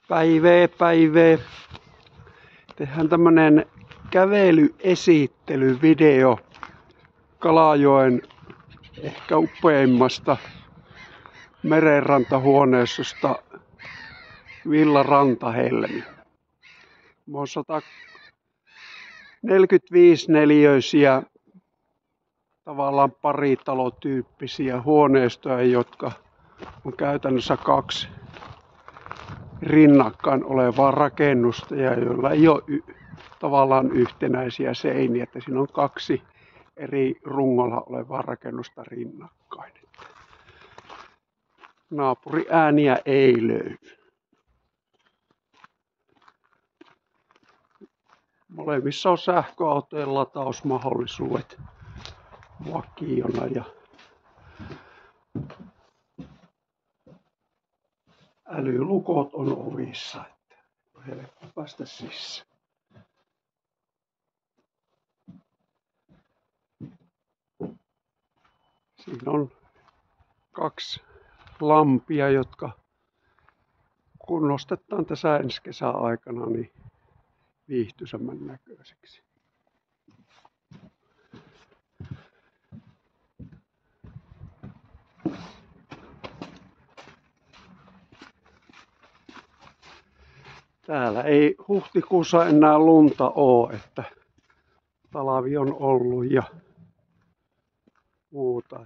Päivää. Tehdään tämmönen kävelyesittelyvideo Kalajoen ehkä upeimmasta merenrantahuoneistosta Villa Rantahelmi. Mä oon 145 neliöisiä tavallaan paritalotyyppisiä huoneistoja, jotka on käytännössä kaksi rinnakkain olevaa rakennusta ja joilla ei ole tavallaan yhtenäisiä seiniä, että siinä on kaksi eri rungolla olevaa rakennusta rinnakkain. Naapuriääniä ei löydy. Molemmissa on sähköautojen latausmahdollisuudet vakiona ja älylukot on ovissa, että on helppo päästä sisään. Siinä on kaksi lampia, jotka kunnostetaan tässä ensi kesän aikana niin viihtyisemmän näköiseksi. Täällä ei huhtikuussa enää lunta ole, että talvi on ollut ja muuta.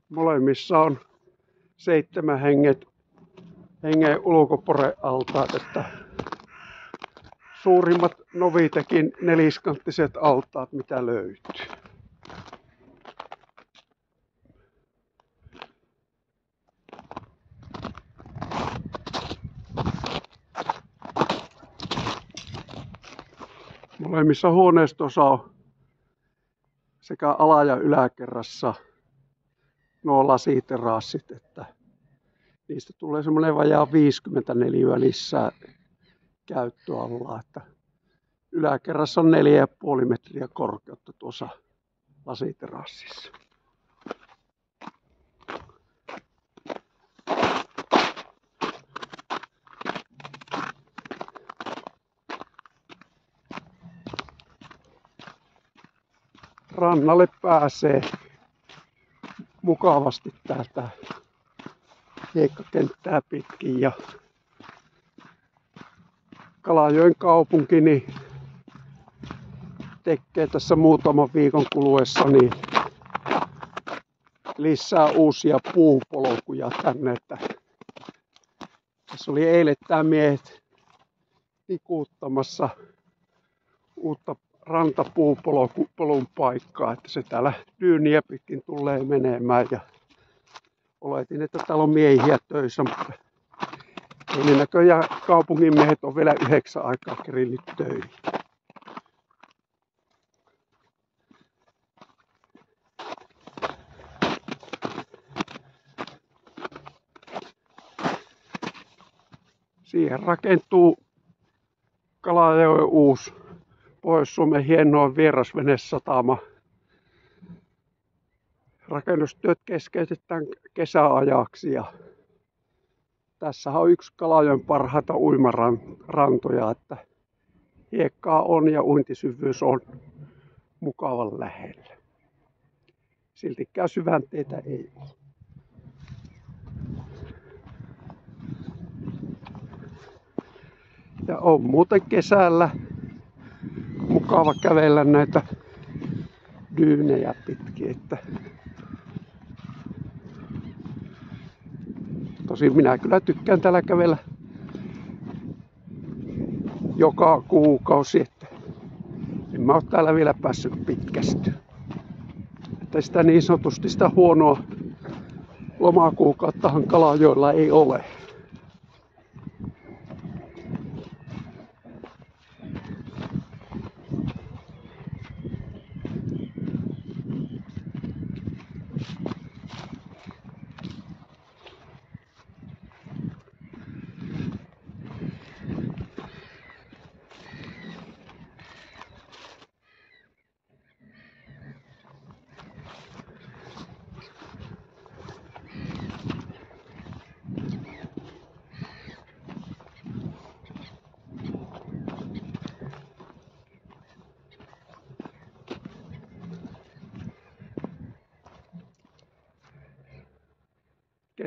Molemmissa on 7 hengen ulkoporealtaat, että suurimmat Novitekin neliskanttiset altaat mitä löytyy. Molemmissa huoneistoissa on sekä ala- ja yläkerrassa nuo lasiterassit, että niistä tulee semmoinen vajaa 50 neliöä lisää käyttöalaa, että yläkerrassa on 4,5 metriä korkeutta tuossa lasiterassissa. Rannalle pääsee mukavasti täältä hiekkakenttää pitkin ja Kalajoen kaupunki niin tekee tässä muutaman viikon kuluessa niin lisää uusia puupolkuja tänne. Että tässä oli eilettään miehet tikuuttamassa uutta rantapuupolun paikkaa, että se täällä dyyniä pitkin tulee menemään ja oletin, että täällä on miehiä töissä, mutta ei ne näköjään kaupungin miehet on vielä 9 aikaa kerinnyt töihin. Siihen rakentuu Kalajoen uusi Pohjois-Suomen hienoin vierasvenesatama. Rakennustyöt keskeytetään kesäajaksi ja tässä on yksi Kalajoen parhaita uimarantoja, että hiekkaa on ja uintisyvyys on mukavan lähellä. Siltikään syvänteitä ei ole. Ja on muuten kesällä mukava kävellä näitä dyynejä pitkin, että tosin minä kyllä tykkään täällä kävellä joka kuukausi, että en mä oo täällä vielä päässyt pitkästyä. Että sitä niin sanotusti sitä huonoa lomakuukauttahan Kalajoella ei ole.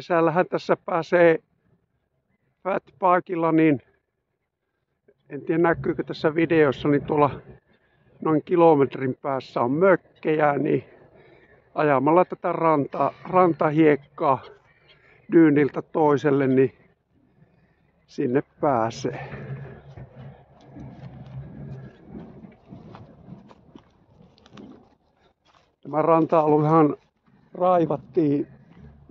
Kesällähän tässä pääsee fatbikella, niin en tiedä näkyykö tässä videossa, niin tuolla noin kilometrin päässä on mökkejä, niin ajamalla tätä rantahiekkaa dyyniltä toiselle, niin sinne pääsee. Tämä ranta-aluehan raivattiin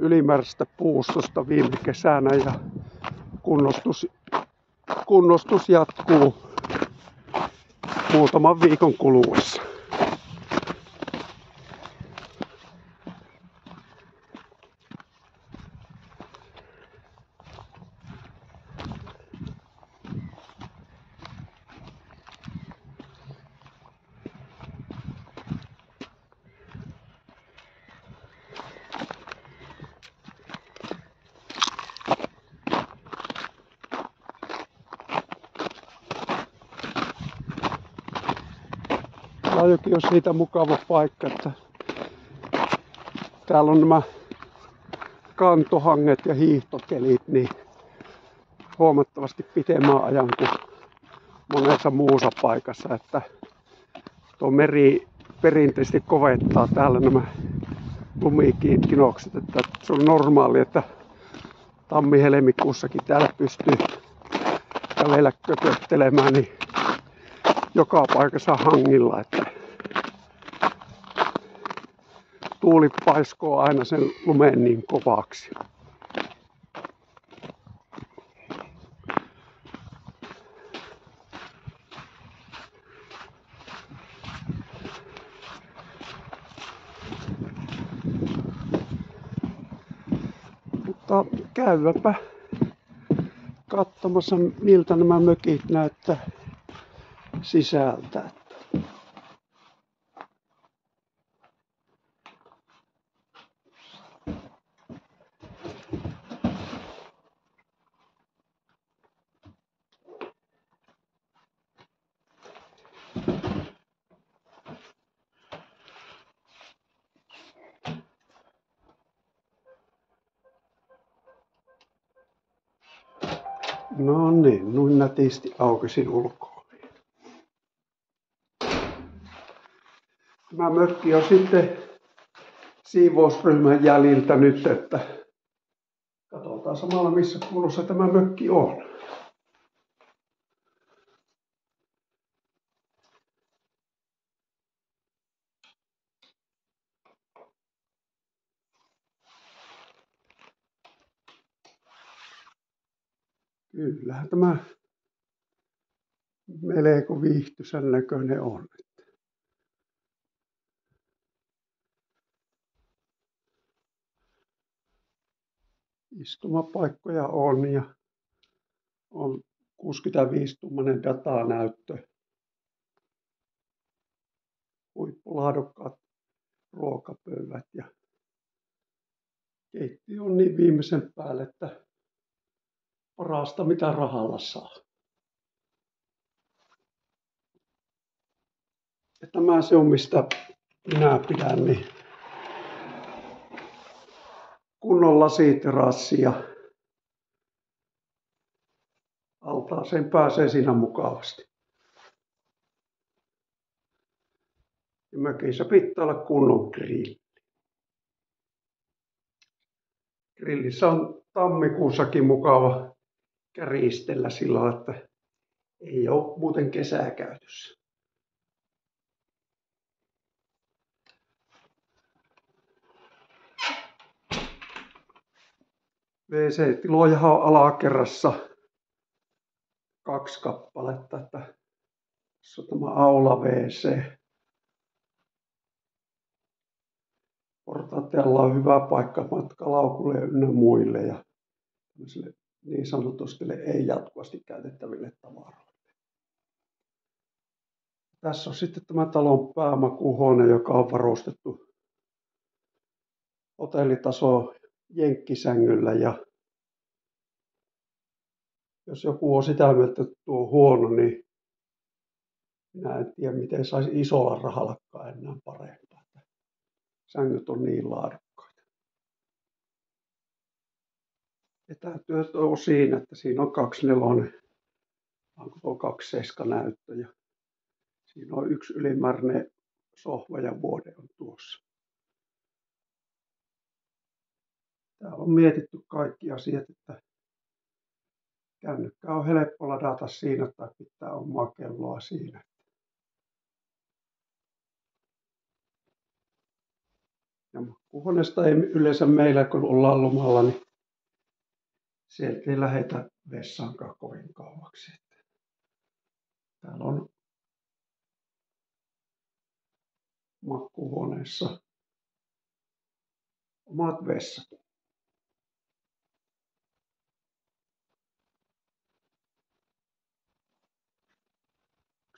ylimääräisestä puustosta viime kesänä ja kunnostus jatkuu muutaman viikon kuluessa. Lajokin on siitä mukava paikka, että täällä on nämä kantohanget ja hiihtokelit niin huomattavasti pitemmän ajan kuin monessa muussa paikassa, että tuo meri perinteisesti kovettaa täällä nämä lumikinokset, että se on normaali, että tammi-helmikuussakin täällä pystyy kävellä köpöttelemään niin joka paikassa hangilla, että tuuli paiskoo aina sen lumen niin kovaksi. Mutta käyväpä katsomassa, miltä nämä mökit näyttää sisältä. No niin, noin nätisti aukesin ulkoa. Tämä mökki on sitten siivousryhmän jäljiltä nyt, että katsotaan samalla missä kunnossa tämä mökki on. Kyllähän tämä melko viihtyisän näköinen on. Istumapaikkoja on ja on 65-tuumainen datanäyttö. Huippulaadukkaat ruokapöydät ja keittiö on niin viimeisen päälle, että parasta mitä rahalla saa. Ja tämä se on mistä minä pidän, niin kunnon lasiterassi ja altaaseen pääsee siinä mukavasti. Ja mökissä pitää olla kunnon grilli. Grillissä on tammikuussakin mukava käristellä sillä lailla, että ei ole muuten kesää käytössä. WC-tilojahan on alakerrassa 2 kappaletta, että tässä on tämä aula-WC. Portaatteella on hyvä paikka matkalaukulle ynnä muille ja niin sanotusti ei jatkuvasti käytettäville tavaroille. Tässä on sitten tämä talon päämakuuhuone, joka on varustettu hotellitaso jenkkisängyllä. Ja jos joku on sitä mieltä, että tuo on huono, niin minä en tiedä, miten saisi isolla rahallakaan enää parempaa. Sängyt on niin laadukkaita. etätyöt on siinä, että siinä on 24, onko tuo 27 näyttö ja siinä on yksi ylimääräinen sohva ja vuode on tuossa. Täällä on mietitty kaikki asiat, että kännykkä on helppo ladata siinä tai pitää omaa kelloa siinä. Ja makuuhuoneesta ei yleensä meillä, kun ollaan lomalla, niin sieltä ei lähetä vessaankaan kovin kauaksi. Täällä on makuuhuoneessa omat vessat.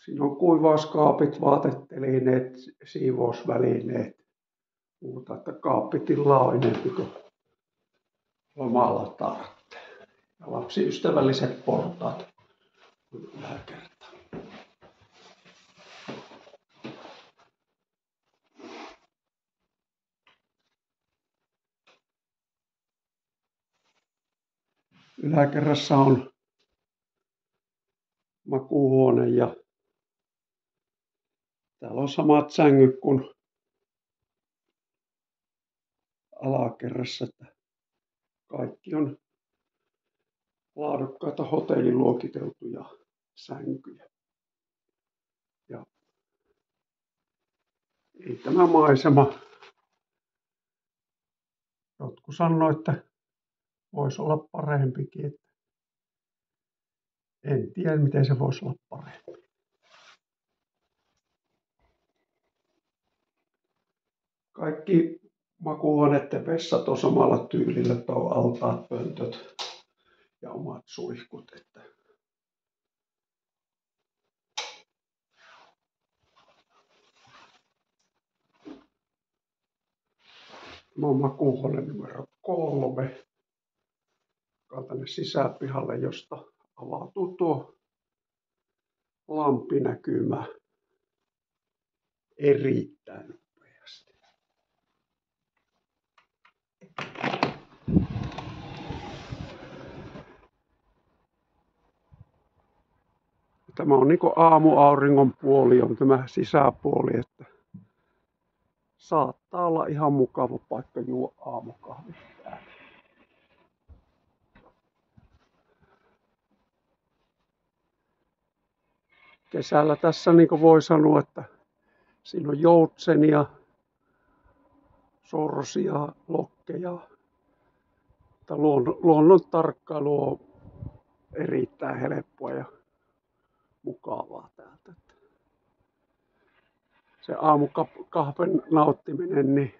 Siinä on kuivauskaapit, vaatetelineet, siivousvälineet, muuta, että kaappitila on enemmän kuin lomalla tarvitsee. Ja lapsiystävälliset portaat on yläkerta. Yläkerrassa on makuuhuone ja täällä on samat sängyt kuin alakerrassa. Kaikki on laadukkaita hotelliluokiteltuja sänkyjä. Ja ei tämä maisema, jotkut sanoo, että voisi olla parempikin. Että en tiedä, miten se voisi olla parempi. Kaikki makuuhuoneiden vessat on samalla tyylillä, että on altaat, pöntöt ja omat suihkut. Että tämä on makuuhuone numero 3. Joka tänne sisäpihalle, josta avautuu tuo lampinäkymä erittäin nopeasti. Tämä on niin kuin aamuauringon puoli, on tämä sisäpuoli, että saattaa olla ihan mukava paikka juo aamukahvit täällä. Kesällä tässä niin kuin voi sanoa, että siinä on joutsenia, sorsia, lokkeja. Luonnon tarkkailu on erittäin helppoa ja mukavaa täältä. Se aamukahven nauttiminen niin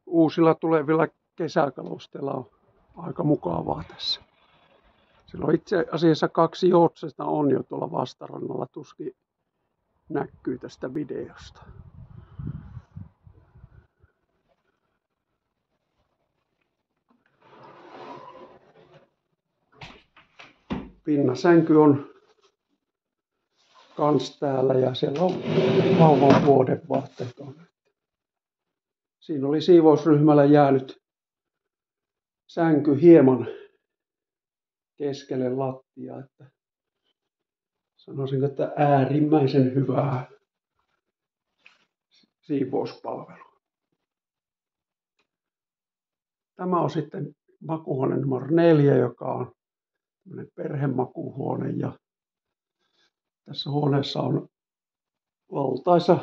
uusilla tulevilla kesäkalusteilla on aika mukavaa tässä. Sillä on itse asiassa 2 joutsenta on jo tuolla vastarannalla, tuskin näkyy tästä videosta. Pinnasänky on kans täällä ja siellä on vauvan vuodevaatteet on. Siinä oli siivousryhmällä jäänyt sänky hieman keskelle lattiaa, että sanoisin, että äärimmäisen hyvää siivouspalvelua. Tämä on sitten makuuhuone numero 4, joka on perhemakuuhuone ja tässä huoneessa on valtaisa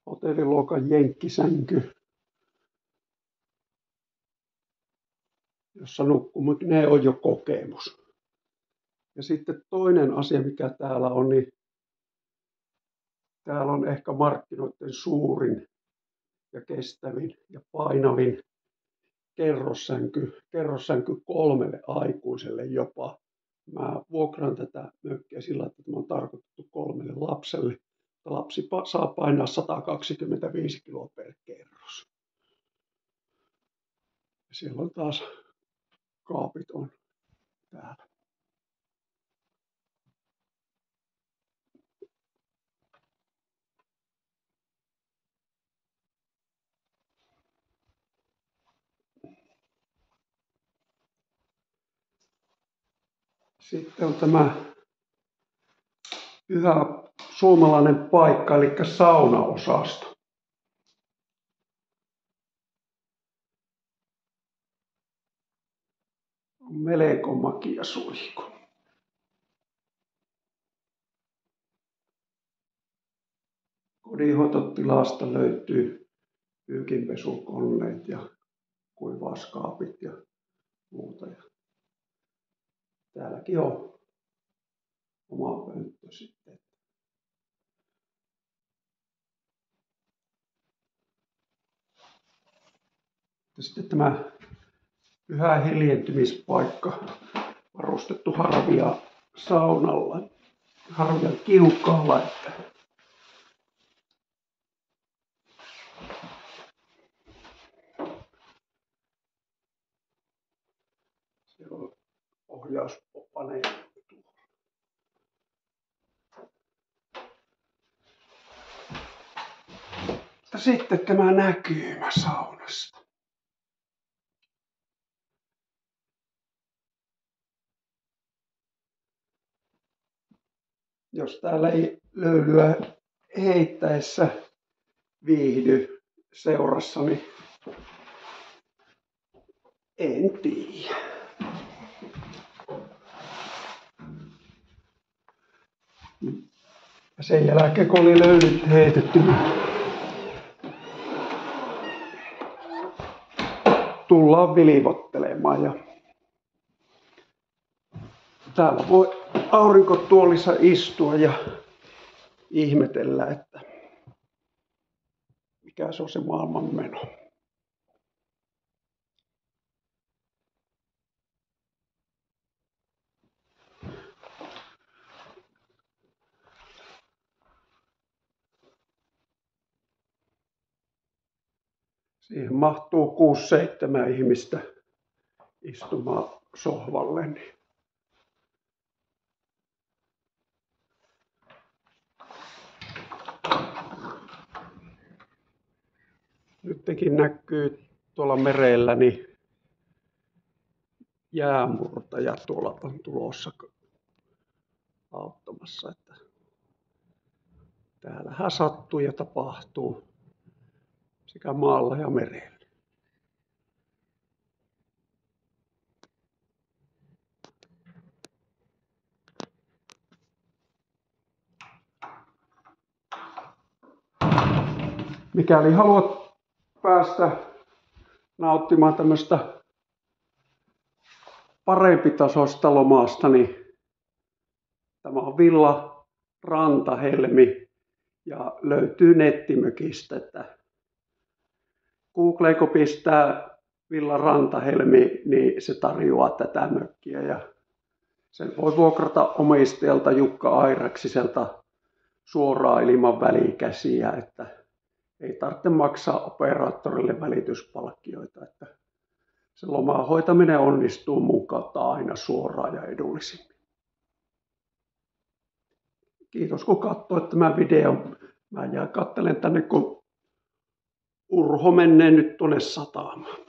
hotelliluokan jenkkisänky, jossa nukkuminen on jo kokemus. Ja sitten toinen asia, mikä täällä on, niin täällä on ehkä markkinoiden suurin ja kestävin ja painavin kerrossänky 3 aikuiselle jopa. Mä vuokraan tätä mökkiä sillä, että tämä on tarkoitettu 3 lapselle. Lapsi saa painaa 125 kiloa per kerros. Ja siellä on taas kaapit on täällä. Sitten on tämä pyhä suomalainen paikka, eli saunaosasto. On melko makia suihku. Kodinhoitotilasta löytyy pyykinpesukoneet ja kuivauskaapit ja muuta. Ja täälläkin on oma pönttö sitten. Ja sitten tämä pyhä hiljentymispaikka varustettu harvia saunalla, harvia kiukaalla. Siellä on ohjauspaneeli. Sitten tämä näkymä saunasta. Jos täällä ei löylyä heittäessä viihdy seurassa, niin en tiedä. Ja sen jälkeen kun oli löylyt heitetty, tullaan vilivottelemaan. Ja täällä voi aurinkotuolissa istua ja ihmetellä, että mikä se on se maailman meno. Siihen mahtuu 6-7 ihmistä istumaan sohvalle. Nytkin näkyy tuolla merellä, niin jäämurtaja tuolla on tulossa auttamassa. Että täällähän sattuu ja tapahtuu sekä maalla ja merellä. Mikäli haluat päästä nauttimaan tämmöistä parempitasoista lomasta, niin tämä on Villa Rantahelmi ja löytyy nettimökistä. Että Googleen kun pistää Villa Rantahelmi, niin se tarjoaa tätä mökkiä ja sen voi vuokrata omistajalta Jukka Airaksiselta suoraan ilman välikäsiä, että ei tarvitse maksaa operaattorille välityspalkkioita, että se loman hoitaminen onnistuu mun kautta aina suoraan ja edullisimmin. Kiitos kun katsoit tämän videon. Mä jään katselen tänne, kun Urho menee nyt tuonne satamaan.